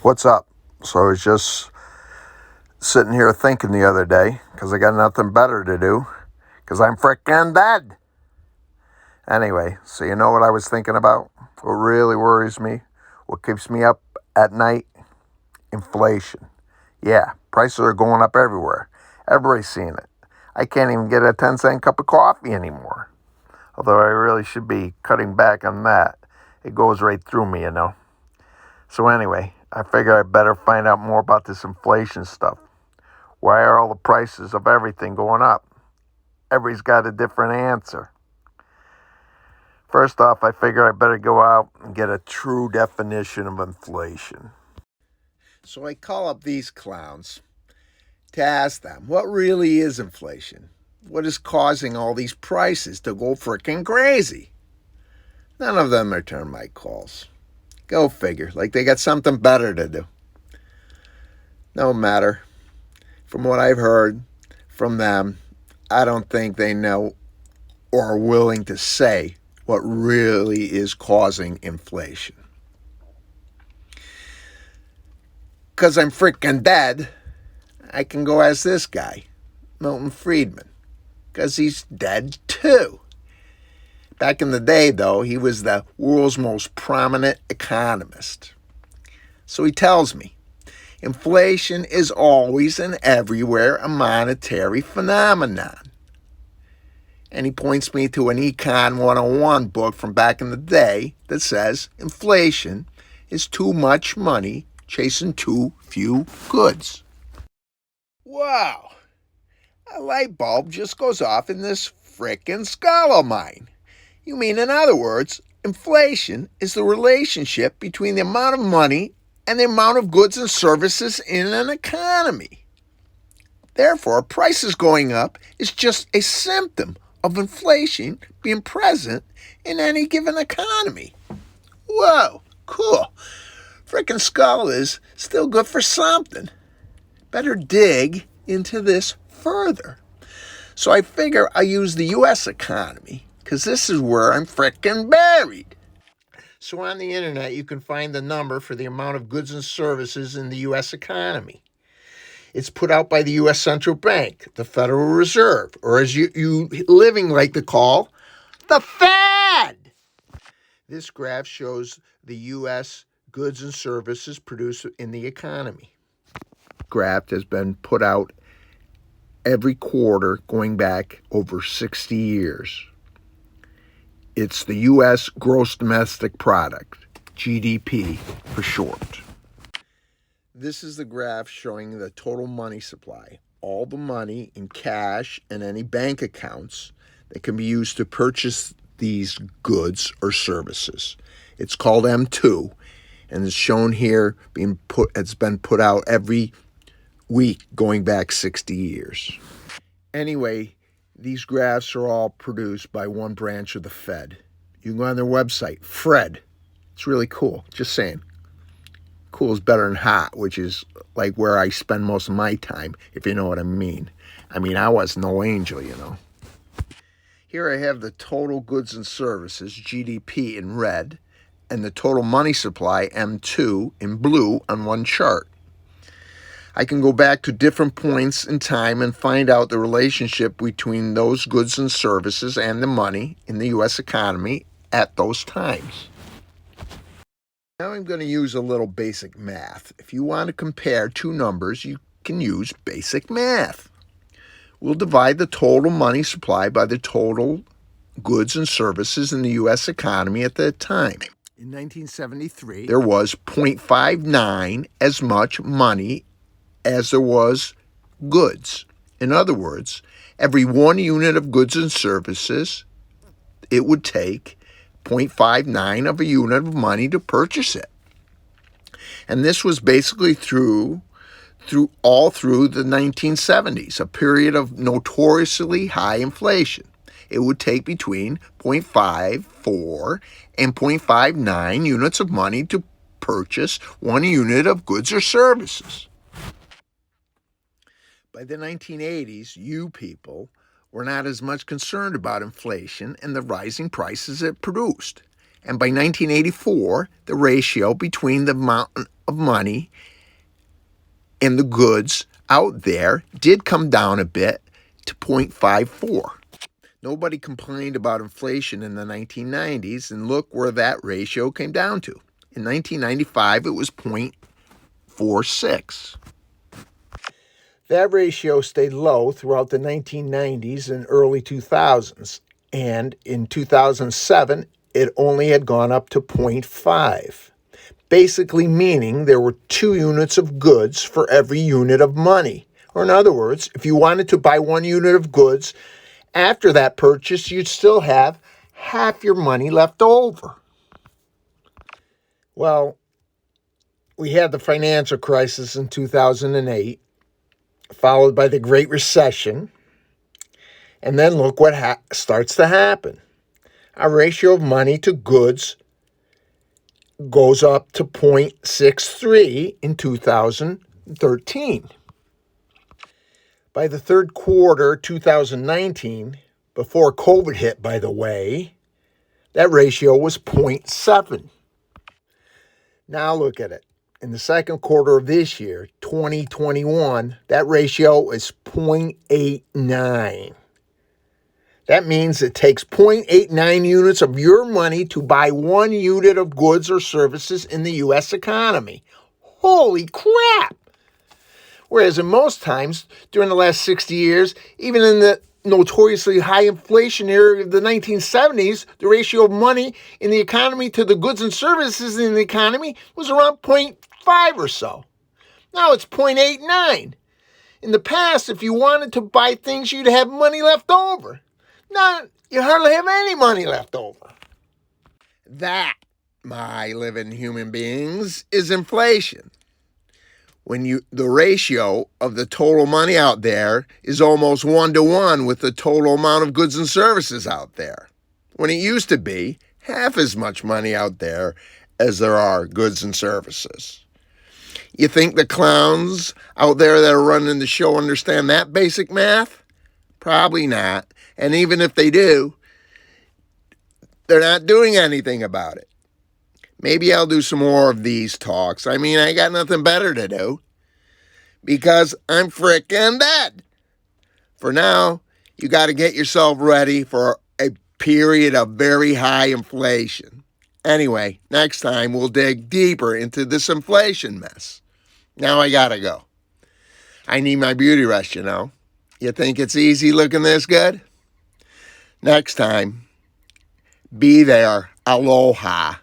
What's up? So I was just sitting here thinking the other day because I got nothing better to do because I'm frickin' dead. Anyway, so you know what I was thinking about? What really worries me? What keeps me up at night? Inflation. Yeah, prices are going up everywhere. Everybody's seeing it. I can't even get a 10-cent cup of coffee anymore. Although I really should be cutting back on that. It goes right through me, you know. So anyway, I figure I better find out more about this inflation stuff. Why are all the prices of everything going up? Everybody's got a different answer. First off, I figure I better go out and get a true definition of inflation. So I call up these clowns to ask them, what really is inflation? What is causing all these prices to go frickin' crazy? None of them return my calls. Go figure, like they got something better to do. No matter. From what I've heard from them, I don't think they know or are willing to say what really is causing inflation. Because I'm freaking dead, I can go ask this guy, Milton Friedman, because he's dead too. Back in the day, though, he was the world's most prominent economist. So he tells me, inflation is always and everywhere a monetary phenomenon. And he points me to an Econ 101 book from back in the day that says inflation is too much money chasing too few goods. Wow, a light bulb just goes off in this frickin' skull of mine. You mean, in other words, inflation is the relationship between the amount of money and the amount of goods and services in an economy. Therefore, prices going up is just a symptom of inflation being present in any given economy. Whoa, cool. Frickin' skull is still good for something. Better dig into this further. So I figure I use the U.S. economy because this is where I'm frickin' buried. So on the internet, you can find the number for the amount of goods and services in the U.S. economy. It's put out by the U.S. Central Bank, the Federal Reserve, or as you living like to call, the Fed. This graph shows the U.S. goods and services produced in the economy. Graph has been put out every quarter going back over 60 years. It's the U.S. Gross Domestic Product, GDP for short. This is the graph showing the total money supply, all the money in cash and any bank accounts that can be used to purchase these goods or services. It's called M2, and it's shown here it's been put out every week going back 60 years. Anyway, these graphs are all produced by one branch of the Fed. You can go on their website, Fred. It's really cool, just saying. Cool is better than hot, which is like where I spend most of my time, if you know what I mean. I mean, I was no angel, you know. Here I have the total goods and services, GDP, in red, and the total money supply, M2, in blue on one chart. I can go back to different points in time and find out the relationship between those goods and services and the money in the U.S. economy at those times. Now I'm going to use a little basic math. If you want to compare two numbers, you can use basic math. We'll divide the total money supply by the total goods and services in the U.S. economy at that time. In 1973, there was 0.59 as much money as there was goods. In other words, every 1 unit of goods and services, it would take 0.59 of a unit of money to purchase it. And this was basically through all through the 1970s, a period of notoriously high inflation. It would take between 0.54 and 0.59 units of money to purchase 1 unit of goods or services. By the 1980s, you people were not as much concerned about inflation and the rising prices it produced. And by 1984, the ratio between the amount of money and the goods out there did come down a bit to 0.54. Nobody complained about inflation in the 1990s, and look where that ratio came down to. In 1995, it was 0.46. That ratio stayed low throughout the 1990s and early 2000s, and in 2007, it only had gone up to 0.5, basically meaning there were 2 units of goods for every unit of money. Or in other words, if you wanted to buy 1 unit of goods, after that purchase, you'd still have half your money left over. Well, we had the financial crisis in 2008, followed by the Great Recession, and then look what starts to happen. Our ratio of money to goods goes up to 0.63 in 2013. By the third quarter 2019, before COVID hit, by the way, that ratio was 0.7. Now look at it. In the second quarter of this year, 2021, that ratio is 0.89. That means it takes 0.89 units of your money to buy 1 unit of goods or services in the U.S. economy. Holy crap! Whereas in most times, during the last 60 years, even in the notoriously high inflation era of the 1970s, the ratio of money in the economy to the goods and services in the economy was around 0.5 or so. Now it's 0.89. In the past, if you wanted to buy things, you'd have money left over. Now, you hardly have any money left over. That, my living human beings, is inflation. When the ratio of the total money out there is almost 1-to-1 with the total amount of goods and services out there. When it used to be half as much money out there as there are goods and services. You think the clowns out there that are running the show understand that basic math? Probably not. And even if they do, they're not doing anything about it. Maybe I'll do some more of these talks. I mean, I got nothing better to do because I'm frickin' dead. For now, you got to get yourself ready for a period of very high inflation. Anyway, next time we'll dig deeper into this inflation mess. Now I gotta go. I need my beauty rest, you know. You think it's easy looking this good? Next time, be there. Aloha.